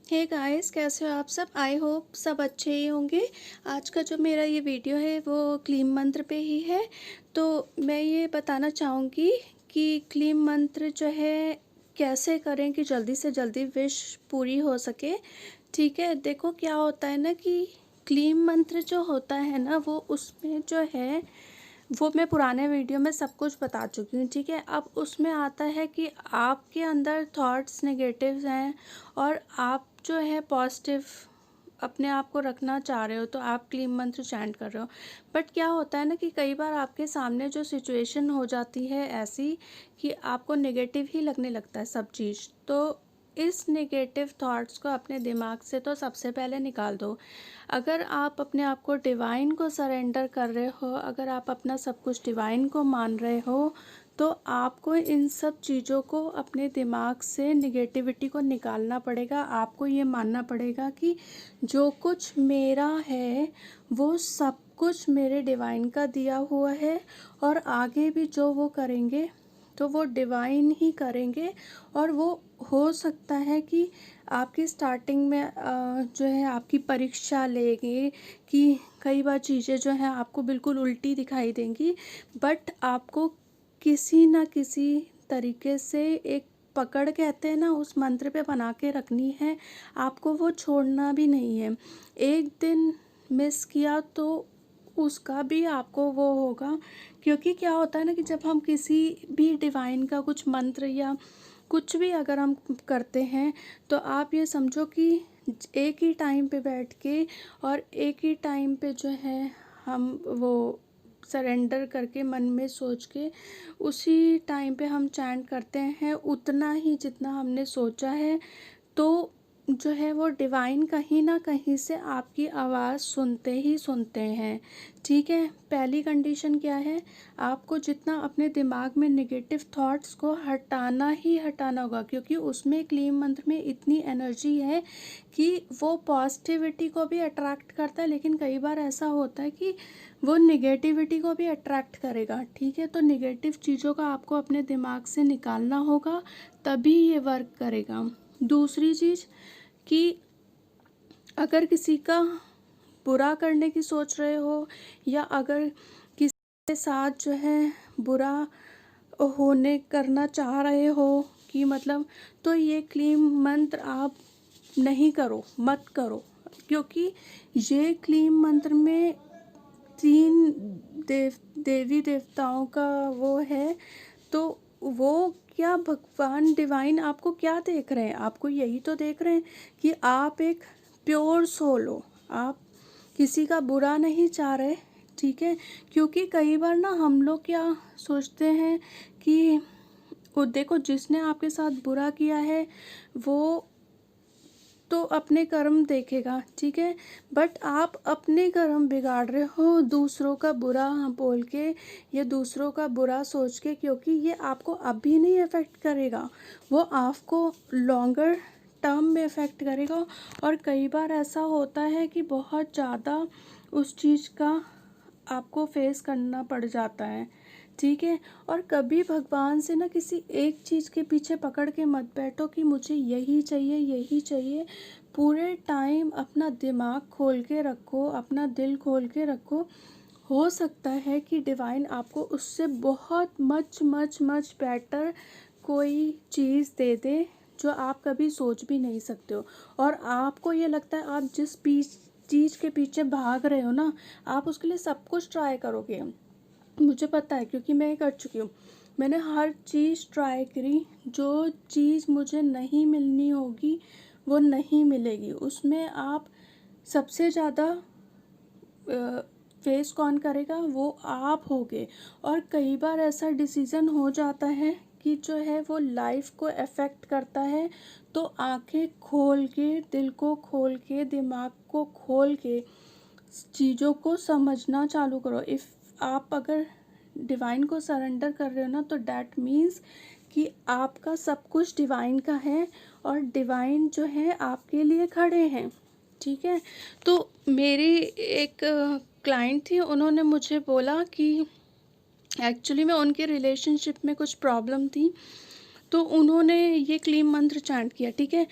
Hey guys, कैसे हो आप सब। आई होप सब अच्छे ही होंगे। आज का जो मेरा ये वीडियो है वो क्लीम मंत्र पे ही है। तो मैं ये बताना चाहूँगी कि क्लीम मंत्र जो है कैसे करें कि जल्दी से जल्दी विश पूरी हो सके। ठीक है, देखो क्या होता है ना कि क्लीम मंत्र जो होता है ना वो उसमें जो है वो मैं पुराने वीडियो में सब कुछ बता चुकी हूँ। ठीक है, अब उसमें आता है कि आपके अंदर थॉट्स नेगेटिव हैं और आप जो है पॉजिटिव अपने आप को रखना चाह रहे हो, तो आप क्लीम मंत्र चैंट कर रहे हो। बट क्या होता है ना कि कई बार आपके सामने जो सिचुएशन हो जाती है ऐसी कि आपको नेगेटिव ही लगने लगता है सब चीज़। तो इस नेगेटिव थॉट्स को अपने दिमाग से तो सबसे पहले निकाल दो। अगर आप अपने आप को डिवाइन को सरेंडर कर रहे हो, अगर आप अपना सब कुछ डिवाइन को मान रहे हो, तो आपको इन सब चीज़ों को अपने दिमाग से निगेटिविटी को निकालना पड़ेगा। आपको ये मानना पड़ेगा कि जो कुछ मेरा है वो सब कुछ मेरे डिवाइन का दिया हुआ है, और आगे भी जो वो करेंगे तो वो डिवाइन ही करेंगे। और वो हो सकता है कि आपकी स्टार्टिंग में जो है आपकी परीक्षा लेंगे कि कई बार चीज़ें जो हैं आपको बिल्कुल उल्टी दिखाई देंगी, बट आपको किसी ना किसी तरीके से एक पकड़ कहते हैं ना उस मंत्र पे बना के रखनी है। आपको वो छोड़ना भी नहीं है। एक दिन मिस किया तो उसका भी आपको वो होगा। क्योंकि क्या होता है ना कि जब हम किसी भी डिवाइन का कुछ मंत्र या कुछ भी अगर हम करते हैं, तो आप ये समझो कि एक ही टाइम पे बैठ के और एक ही टाइम पे जो है हम वो सरेंडर करके मन में सोच के उसी टाइम पे हम चैंट करते हैं उतना ही जितना हमने सोचा है। तो जो है वो डिवाइन कहीं ना कहीं से आपकी आवाज़ सुनते ही सुनते हैं। ठीक है, पहली कंडीशन क्या है, आपको जितना अपने दिमाग में नेगेटिव थॉट्स को हटाना ही हटाना होगा, क्योंकि उसमें क्लीम मंत्र में इतनी एनर्जी है कि वो पॉजिटिविटी को भी अट्रैक्ट करता है, लेकिन कई बार ऐसा होता है कि वो निगेटिविटी को भी अट्रैक्ट करेगा। ठीक है, तो निगेटिव चीज़ों का आपको अपने दिमाग से निकालना होगा, तभी ये वर्क करेगा। दूसरी चीज़ कि अगर किसी का बुरा करने की सोच रहे हो, या अगर किसी के साथ जो है बुरा होने करना चाह रहे हो कि मतलब, तो ये क्लीम मंत्र आप नहीं करो, मत करो। क्योंकि ये क्लीम मंत्र में 3 देवी देवताओं का वो है। तो वो क्या भगवान डिवाइन आपको क्या देख रहे हैं, आपको यही तो देख रहे हैं कि आप एक प्योर सोल हो, आप किसी का बुरा नहीं चाह रहे। ठीक है, क्योंकि कई बार ना हम लोग क्या सोचते हैं कि वो देखो जिसने आपके साथ बुरा किया है वो तो अपने कर्म देखेगा। ठीक है, बट आप अपने कर्म बिगाड़ रहे हो दूसरों का बुरा बोल के या दूसरों का बुरा सोच के, क्योंकि ये आपको अभी नहीं अफेक्ट करेगा, वो आपको लॉन्गर टर्म में अफेक्ट करेगा। और कई बार ऐसा होता है कि बहुत ज़्यादा उस चीज़ का आपको फेस करना पड़ जाता है। ठीक है, और कभी भगवान से ना किसी एक चीज़ के पीछे पकड़ के मत बैठो कि मुझे यही चाहिए यही चाहिए। पूरे टाइम अपना दिमाग खोल के रखो, अपना दिल खोल के रखो। हो सकता है कि डिवाइन आपको उससे बहुत मच मच मच बेटर कोई चीज़ दे दे जो आप कभी सोच भी नहीं सकते हो। और आपको ये लगता है आप जिस चीज़ के पीछे भाग रहे हो ना, आप उसके लिए सब कुछ ट्राई करोगे। मुझे पता है क्योंकि मैं ये कर चुकी हूँ। मैंने हर चीज़ ट्राई करी, जो चीज़ मुझे नहीं मिलनी होगी वो नहीं मिलेगी। उसमें आप सबसे ज़्यादा फेस कौन करेगा, वो आप होगे। और कई बार ऐसा डिसीज़न हो जाता है कि जो है वो लाइफ को अफेक्ट करता है। तो आंखें खोल के, दिल को खोल के, दिमाग को खोल के चीज़ों को समझना चालू करो। इफ़ आप अगर डिवाइन को सरेंडर कर रहे हो ना, तो डैट मीन्स कि आपका सब कुछ डिवाइन का है और डिवाइन जो है आपके लिए खड़े हैं। ठीक है, तो मेरी एक क्लाइंट थी, उन्होंने मुझे बोला कि एक्चुअली में उनके रिलेशनशिप में कुछ प्रॉब्लम थी, तो उन्होंने ये क्लीम मंत्र चैंट किया। ठीक है,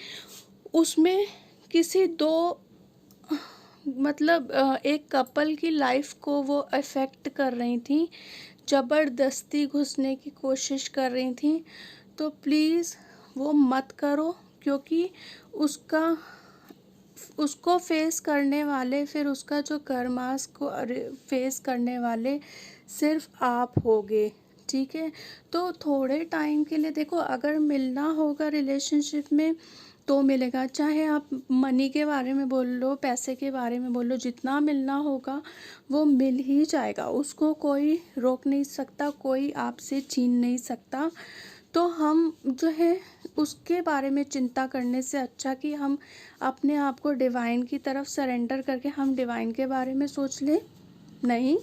उसमें किसी दो मतलब एक कपल की लाइफ को वो अफेक्ट कर रही थी, ज़बरदस्ती घुसने की कोशिश कर रही थी। तो प्लीज़ वो मत करो, क्योंकि उसको फेस करने वाले, फिर उसका जो कर्मास को फेस करने वाले सिर्फ आप होगे, ठीक है। तो थोड़े टाइम के लिए देखो, अगर मिलना होगा रिलेशनशिप में तो मिलेगा, चाहे आप मनी के बारे में बोल लो, पैसे के बारे में बोल लो, जितना मिलना होगा वो मिल ही जाएगा, उसको कोई रोक नहीं सकता, कोई आपसे छीन नहीं सकता। तो हम जो है उसके बारे में चिंता करने से अच्छा कि हम अपने आप को डिवाइन की तरफ सरेंडर करके हम डिवाइन के बारे में सोच लें। नहीं,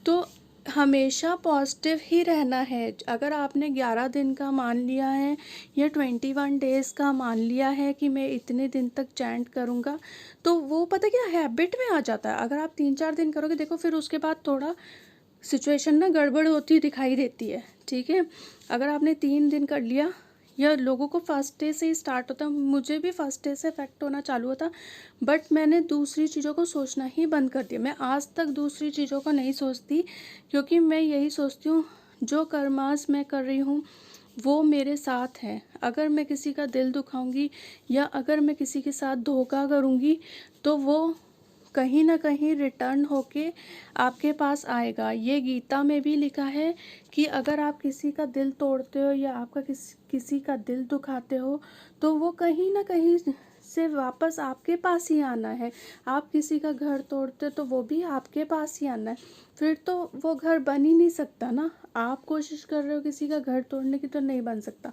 तो हमेशा पॉजिटिव ही रहना है। अगर आपने 11 दिन का मान लिया है या 21 डेज़ का मान लिया है कि मैं इतने दिन तक चैंट करूँगा, तो वो पता क्या हैबिट में आ जाता है। अगर आप 3-4 दिन करोगे, देखो फिर उसके बाद थोड़ा सिचुएशन ना गड़बड़ होती दिखाई देती है, ठीक है। अगर आपने 3 दिन कर लिया, या लोगों को फर्स्ट डे से ही स्टार्ट होता है, मुझे भी फर्स्ट डे से इफेक्ट होना चालू होता, बट मैंने दूसरी चीज़ों को सोचना ही बंद कर दिया। मैं आज तक दूसरी चीज़ों को नहीं सोचती, क्योंकि मैं यही सोचती हूँ जो कर्मास मैं कर रही हूँ वो मेरे साथ है। अगर मैं किसी का दिल दुखाऊंगी या अगर मैं किसी के साथ धोखा करूँगी तो वो कहीं ना कहीं रिटर्न होके आपके पास आएगा। ये गीता में भी लिखा है कि अगर आप किसी का दिल तोड़ते हो या आपका किसी का दिल दुखाते हो तो वो कहीं ना कहीं से वापस आपके पास ही आना है। आप किसी का घर तोड़ते हो तो वो भी आपके पास ही आना है, फिर तो वो घर बन ही नहीं सकता ना। आप कोशिश कर रहे हो किसी का घर तोड़ने की तो नहीं बन सकता,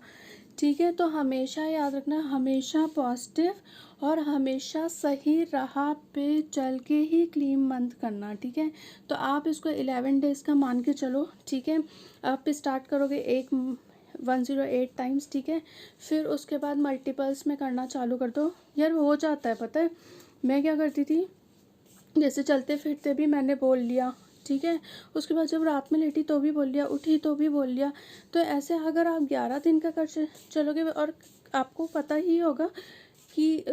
ठीक है। तो हमेशा याद रखना, हमेशा पॉजिटिव और हमेशा सही राह पे चल के ही क्लीन मंथ करना, ठीक है। तो आप इसको 11 डेज़ का मान के चलो, ठीक है। आप स्टार्ट करोगे 108 टाइम्स, ठीक है। फिर उसके बाद मल्टीपल्स में करना चालू कर दो। यार हो जाता है, पता है मैं क्या करती थी, जैसे चलते फिरते भी मैंने बोल लिया, ठीक है। उसके बाद जब रात में लेटी तो भी बोल लिया, उठी तो भी बोल लिया। तो ऐसे अगर आप 11 दिन का कर चलोगे, और आपको पता ही होगा कि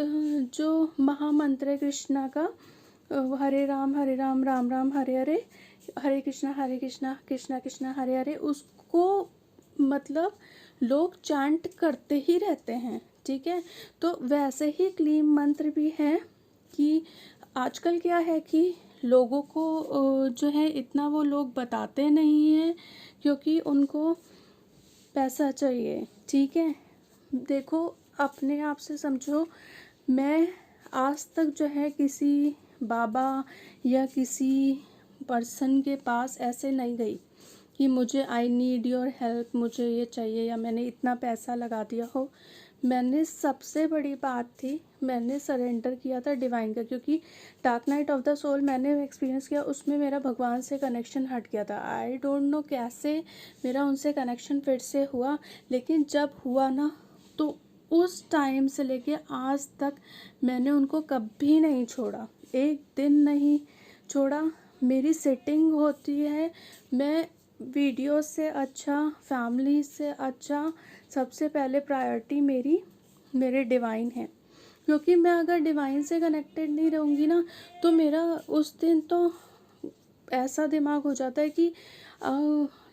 जो महामंत्र है कृष्णा का, हरे राम राम राम हरे हरे, हरे कृष्णा कृष्णा कृष्णा हरे हरे, उसको मतलब लोग चैंट करते ही रहते हैं, ठीक है। तो वैसे ही क्लीन मंत्र भी है कि आजकल क्या है कि लोगों को जो है इतना वो लोग बताते नहीं हैं, क्योंकि उनको पैसा चाहिए, ठीक है। देखो अपने आप से समझो, मैं आज तक जो है किसी बाबा या किसी पर्सन के पास ऐसे नहीं गई कि मुझे आई नीड योर हेल्प, मुझे ये चाहिए, या मैंने इतना पैसा लगा दिया हो। मैंने सबसे बड़ी बात थी, मैंने सरेंडर किया था डिवाइन का, क्योंकि dark night of the soul मैंने एक्सपीरियंस किया, उसमें मेरा भगवान से कनेक्शन हट गया था। आई डोंट नो कैसे मेरा उनसे कनेक्शन फिर से हुआ, लेकिन जब हुआ ना तो उस टाइम से लेके आज तक मैंने उनको कभी नहीं छोड़ा, एक दिन नहीं छोड़ा। मेरी सेटिंग होती है, मैं वीडियो से अच्छा, फैमिली से अच्छा, सबसे पहले प्रायोरिटी मेरे डिवाइन है। क्योंकि मैं अगर डिवाइन से कनेक्टेड नहीं रहूँगी ना तो मेरा उस दिन तो ऐसा दिमाग हो जाता है कि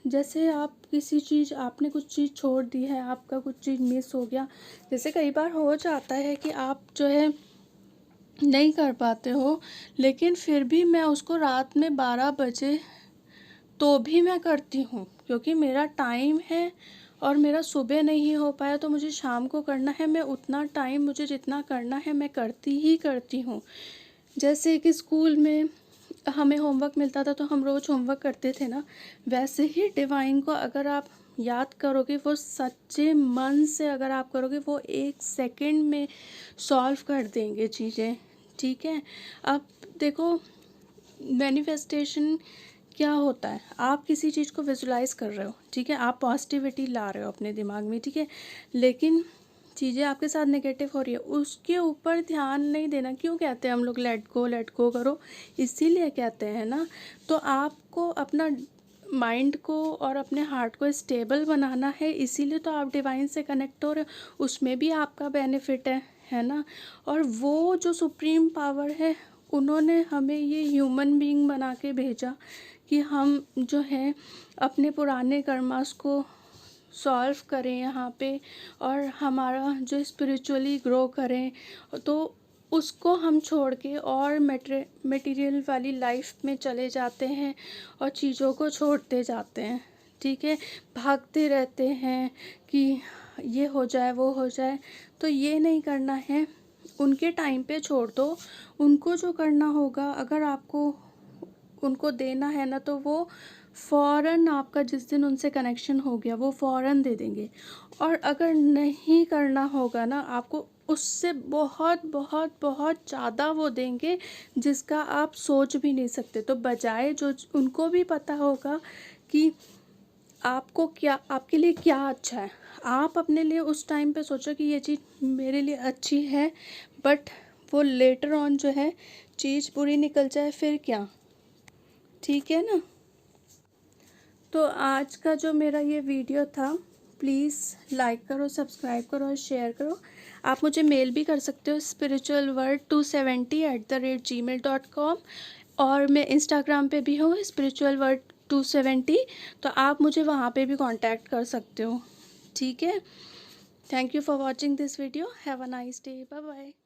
जैसे आप किसी चीज़, आपने कुछ चीज़ छोड़ दी है, आपका कुछ चीज़ मिस हो गया। जैसे कई बार हो जाता है कि आप जो है नहीं कर पाते हो, लेकिन फिर भी मैं उसको रात में 12 बजे तो भी मैं करती हूँ, क्योंकि मेरा टाइम है और मेरा सुबह नहीं हो पाया तो मुझे शाम को करना है। मैं उतना टाइम, मुझे जितना करना है मैं करती ही करती हूँ। जैसे कि स्कूल में हमें होमवर्क मिलता था तो हम रोज़ होमवर्क करते थे ना, वैसे ही डिवाइन को अगर आप याद करोगे, वो सच्चे मन से अगर आप करोगे, वो 1 सेकंड में सॉल्व कर देंगे चीज़ें, ठीक है। अब देखो मैनिफेस्टेशन क्या होता है, आप किसी चीज़ को विजुलाइज कर रहे हो, ठीक है, आप पॉजिटिविटी ला रहे हो अपने दिमाग में, ठीक है, लेकिन चीज़ें आपके साथ नेगेटिव हो रही है, उसके ऊपर ध्यान नहीं देना। क्यों कहते हैं हम लोग लेट गो करो, इसीलिए कहते हैं ना। तो आपको अपना माइंड को और अपने हार्ट को स्टेबल बनाना है, इसीलिए तो आप डिवाइन से कनेक्ट हो रहे हो, उसमें भी आपका बेनिफिट है ना। और वो जो सुप्रीम पावर है, उन्होंने हमें ये ह्यूमन बीइंग बना के भेजा कि हम जो है अपने पुराने कर्मास को सॉल्व करें यहाँ पे, और हमारा जो स्पिरिचुअली ग्रो करें। तो उसको हम छोड़ के और मटेरियल वाली लाइफ में चले जाते हैं और चीज़ों को छोड़ते जाते हैं, ठीक है। भागते रहते हैं कि ये हो जाए वो हो जाए, तो ये नहीं करना है। उनके टाइम पे छोड़ दो, उनको जो करना होगा, अगर आपको उनको देना है ना, तो वो फ़ौरन आपका जिस दिन उनसे कनेक्शन हो गया वो फ़ौरन दे देंगे। और अगर नहीं करना होगा ना, आपको उससे बहुत बहुत बहुत ज़्यादा वो देंगे जिसका आप सोच भी नहीं सकते। तो बजाय जो उनको भी पता होगा कि आपको क्या, आपके लिए क्या अच्छा है, आप अपने लिए उस टाइम पे सोचो कि ये चीज़ मेरे लिए अच्छी है, बट वो लेटर ऑन जो है चीज़ बुरी निकल जाए फिर क्या, ठीक है ना। तो आज का जो मेरा ये वीडियो था, प्लीज़ लाइक करो, सब्सक्राइब करो और शेयर करो। आप मुझे मेल भी कर सकते हो spiritualworld270@gmail.com, और मैं इंस्टाग्राम पे भी हूँ spiritualworld270, तो आप मुझे वहाँ पे भी कांटेक्ट कर सकते हो, ठीक है। Thank you for watching this video. Have a nice day. Bye bye.